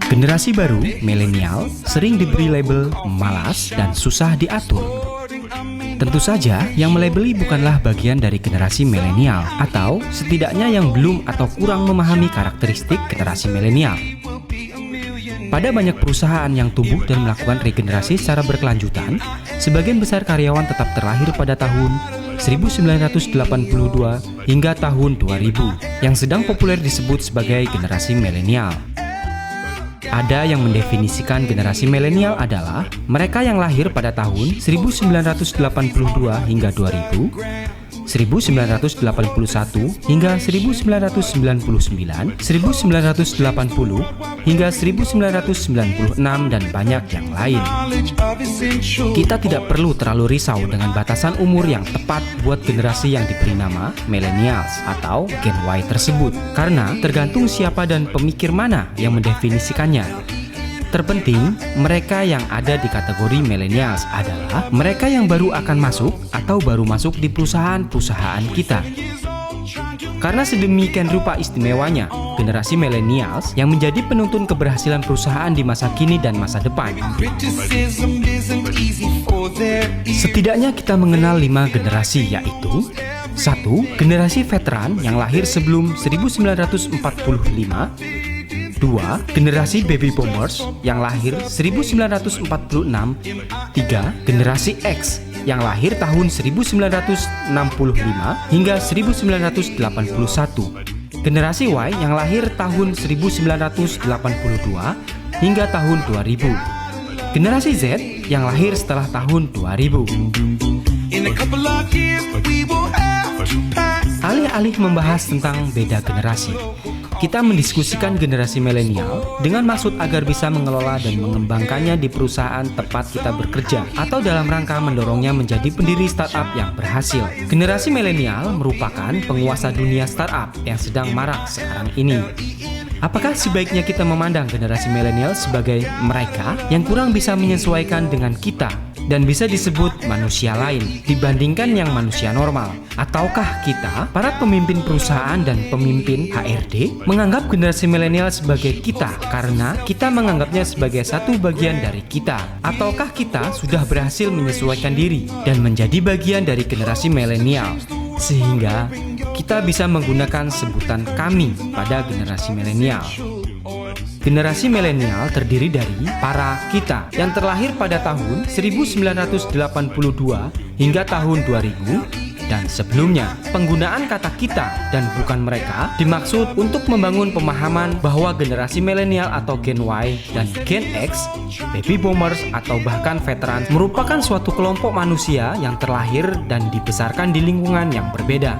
Generasi baru, milenial, sering diberi label malas dan susah diatur. Tentu saja, yang melabeli bukanlah bagian dari generasi milenial, atau setidaknya yang belum atau kurang memahami karakteristik generasi milenial. Pada banyak perusahaan yang tumbuh dan melakukan regenerasi secara berkelanjutan, sebagian besar karyawan tetap terlahir pada tahun 1982 hingga tahun 2000, yang sedang populer disebut sebagai generasi milenial. Ada yang mendefinisikan generasi milenial adalah mereka yang lahir pada tahun 1982 hingga 2000, 1981 hingga 1999, 1980 hingga 1996, dan banyak yang lain. Kita tidak perlu terlalu risau dengan batasan umur yang tepat buat generasi yang diberi nama millennials atau Gen Y tersebut, karena tergantung siapa dan pemikir mana yang mendefinisikannya. Terpenting, mereka yang ada di kategori millennials adalah mereka yang baru akan masuk atau baru masuk di perusahaan-perusahaan kita. Karena sedemikian rupa istimewanya generasi millennials yang menjadi penuntun keberhasilan perusahaan di masa kini dan masa depan. Setidaknya kita mengenal 5 generasi, yaitu 1. Generasi veteran yang lahir sebelum 1945. 2. Generasi baby boomers yang lahir 1946. 3. Generasi X yang lahir tahun 1965 hingga 1981. Generasi Y yang lahir tahun 1982 hingga tahun 2000. Generasi Z yang lahir setelah tahun 2000. Alih-alih membahas tentang beda generasi, kita mendiskusikan generasi milenial dengan maksud agar bisa mengelola dan mengembangkannya di perusahaan tempat kita bekerja, atau dalam rangka mendorongnya menjadi pendiri startup yang berhasil. Generasi milenial merupakan penguasa dunia startup yang sedang marak sekarang ini. Apakah sebaiknya kita memandang generasi milenial sebagai mereka yang kurang bisa menyesuaikan dengan kita dan bisa disebut manusia lain dibandingkan yang manusia normal? Ataukah kita, para pemimpin perusahaan dan pemimpin HRD, menganggap generasi milenial sebagai kita karena kita menganggapnya sebagai satu bagian dari kita? Ataukah kita sudah berhasil menyesuaikan diri dan menjadi bagian dari generasi milenial sehingga kita bisa menggunakan sebutan kami pada generasi milenial? Generasi milenial terdiri dari para kita yang terlahir pada tahun 1982 hingga tahun 2000 dan sebelumnya. Penggunaan kata kita dan bukan mereka dimaksud untuk membangun pemahaman bahwa generasi milenial atau Gen Y dan Gen X, baby boomers atau bahkan veteran merupakan suatu kelompok manusia yang terlahir dan dibesarkan di lingkungan yang berbeda.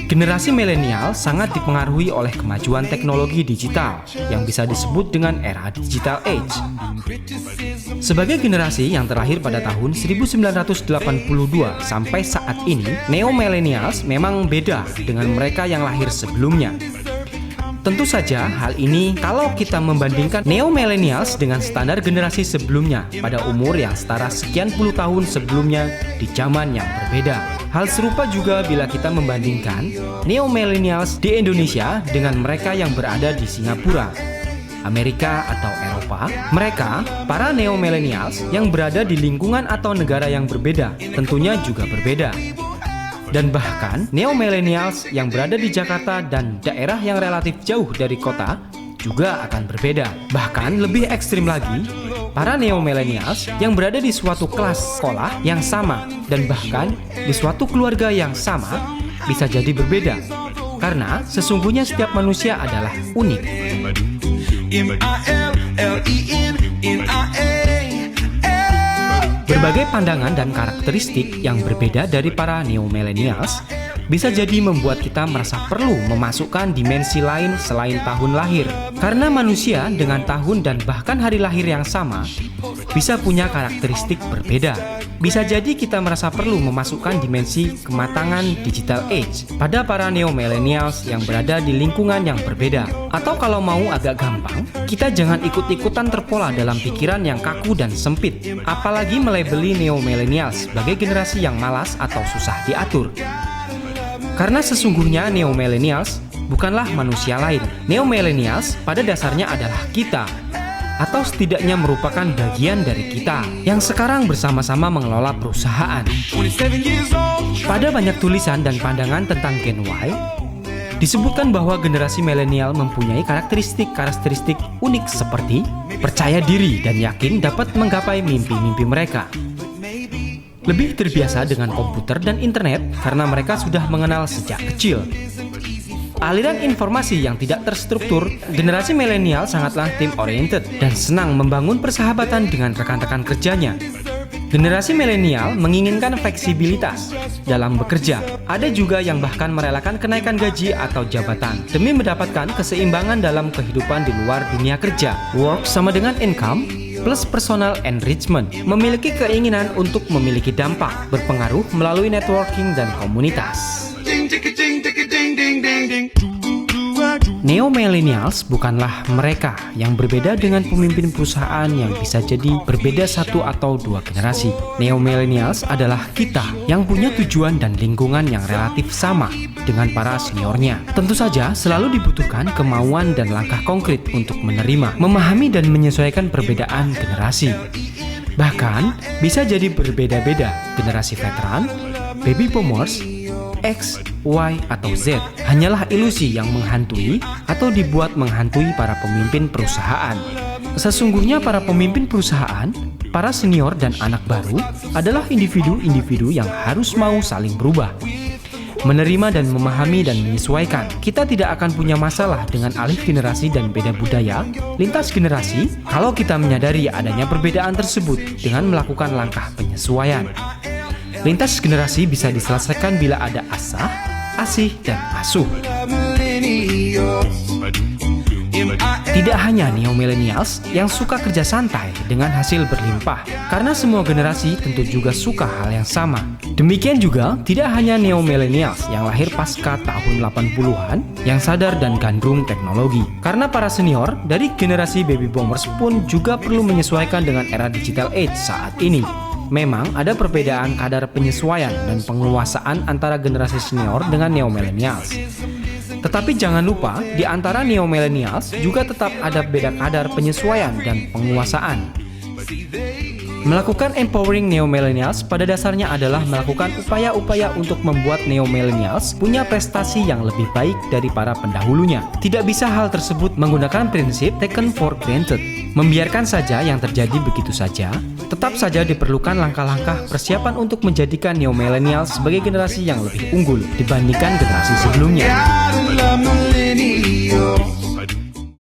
Generasi milenial sangat dipengaruhi oleh kemajuan teknologi digital yang bisa disebut dengan era digital age. Sebagai generasi yang terlahir pada tahun 1982 sampai saat ini, neo-millennials memang beda dengan mereka yang lahir sebelumnya. Tentu saja hal ini kalau kita membandingkan neo-millennials dengan standar generasi sebelumnya pada umur yang setara sekian puluh tahun sebelumnya di zaman yang berbeda. Hal serupa juga bila kita membandingkan neo-millennials di Indonesia dengan mereka yang berada di Singapura, Amerika atau Eropa. Mereka, para neo-millennials yang berada di lingkungan atau negara yang berbeda, tentunya juga berbeda. Dan bahkan neo-millennials yang berada di Jakarta dan daerah yang relatif jauh dari kota juga akan berbeda. Bahkan lebih ekstrim lagi, para neo-millennials yang berada di suatu kelas sekolah yang sama dan bahkan di suatu keluarga yang sama bisa jadi berbeda. Karena sesungguhnya setiap manusia adalah unik. Berbagai pandangan dan karakteristik yang berbeda dari para neo-millennials bisa jadi membuat kita merasa perlu memasukkan dimensi lain selain tahun lahir. Karena manusia dengan tahun dan bahkan hari lahir yang sama bisa punya karakteristik berbeda. Bisa jadi kita merasa perlu memasukkan dimensi kematangan digital age pada para neo-millennials yang berada di lingkungan yang berbeda. Atau kalau mau agak gampang, kita jangan ikut-ikutan terpola dalam pikiran yang kaku dan sempit. Apalagi melabeli neo-millennials sebagai generasi yang malas atau susah diatur. Karena sesungguhnya neo-millennials bukanlah manusia lain. Neo-millennials pada dasarnya adalah kita, atau setidaknya merupakan bagian dari kita yang sekarang bersama-sama mengelola perusahaan. Pada banyak tulisan dan pandangan tentang Gen Y, disebutkan bahwa generasi milenial mempunyai karakteristik unik seperti percaya diri dan yakin dapat menggapai mimpi-mimpi mereka. Lebih terbiasa dengan komputer dan internet karena mereka sudah mengenal sejak kecil. Aliran informasi yang tidak terstruktur, generasi milenial sangatlah team-oriented dan senang membangun persahabatan dengan rekan-rekan kerjanya. Generasi milenial menginginkan fleksibilitas dalam bekerja. Ada juga yang bahkan merelakan kenaikan gaji atau jabatan demi mendapatkan keseimbangan dalam kehidupan di luar dunia kerja. Work sama dengan income plus personal enrichment. Memiliki keinginan untuk memiliki dampak, berpengaruh melalui networking dan komunitas. Neo-millennials bukanlah mereka yang berbeda dengan pemimpin perusahaan yang bisa jadi berbeda satu atau dua generasi. Neo-millennials adalah kita yang punya tujuan dan lingkungan yang relatif sama dengan para seniornya. Tentu saja selalu dibutuhkan kemauan dan langkah konkret untuk menerima, memahami dan menyesuaikan perbedaan generasi. Bahkan bisa jadi berbeda-beda generasi veteran, baby boomers, X, Y, atau Z hanyalah ilusi yang menghantui atau dibuat menghantui para pemimpin perusahaan. Sesungguhnya para pemimpin perusahaan, para senior dan anak baru adalah individu-individu yang harus mau saling berubah, menerima dan memahami dan menyesuaikan. Kita tidak akan punya masalah dengan alih generasi dan beda budaya lintas generasi kalau kita menyadari adanya perbedaan tersebut dengan melakukan langkah penyesuaian. Lintas generasi bisa diselesaikan bila ada asah, asih, dan asuh. Tidak hanya neo-millennials yang suka kerja santai dengan hasil berlimpah, karena semua generasi tentu juga suka hal yang sama. Demikian juga tidak hanya neo-millennials yang lahir pasca tahun 80-an yang sadar dan gandrung teknologi, karena para senior dari generasi baby boomers pun juga perlu menyesuaikan dengan era digital age saat ini. Memang ada perbedaan kadar penyesuaian dan penguasaan antara generasi senior dengan neo-millennials. Tetapi jangan lupa, di antara neo-millennials juga tetap ada beda kadar penyesuaian dan penguasaan. Melakukan empowering neo-millennials pada dasarnya adalah melakukan upaya-upaya untuk membuat neo-millennials punya prestasi yang lebih baik dari para pendahulunya. Tidak bisa hal tersebut menggunakan prinsip taken for granted. Membiarkan saja yang terjadi begitu saja. Tetap saja diperlukan langkah-langkah persiapan untuk menjadikan neo-millennials sebagai generasi yang lebih unggul dibandingkan generasi sebelumnya.